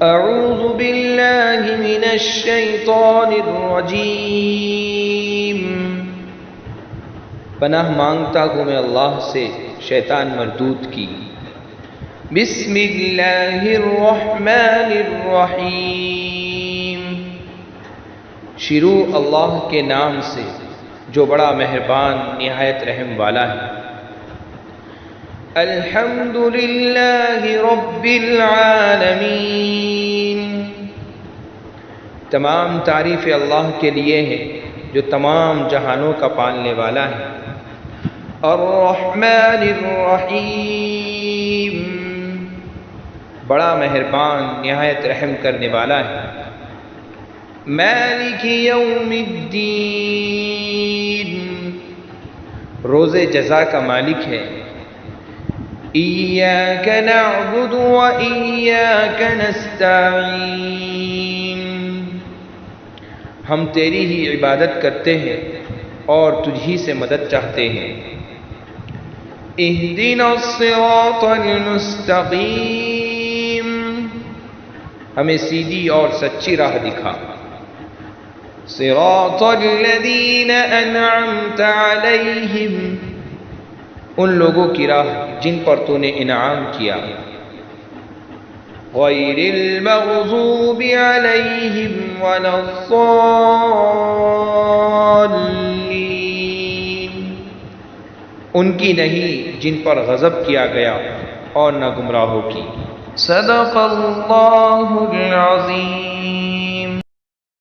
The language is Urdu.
اعوذ باللہ من الشیطان الرجیم، پناہ مانگتا ہوں میں اللہ سے شیطان مردود کی۔ بسم اللہ الرحمن الرحیم، شروع اللہ کے نام سے جو بڑا مہربان نہایت رحم والا ہے۔ الحمد للہ رب العالمین، تمام تعریف اللہ کے لیے ہے جو تمام جہانوں کا پالنے والا ہے۔ الرحمن الرحیم، بڑا مہربان نہایت رحم کرنے والا ہے۔ مالک یوم الدین، روز جزا کا مالک ہے۔ ایاک نعبد و ایاک نستعین، ہم تیری ہی عبادت کرتے ہیں اور تجھ ہی سے مدد چاہتے ہیں۔ اہدنا الصراط المستقیم، ہمیں سیدھی اور سچی راہ دکھا۔ صراط الذین انعمت علیہم، ان لوگوں کی راہ جن پر تو نے انعام کیا۔ غیر المغضوب علیہم ولا الضالین، ان کی نہیں جن پر غضب کیا گیا اور نہ گمراہوں کی۔ صدق اللہ العظیم۔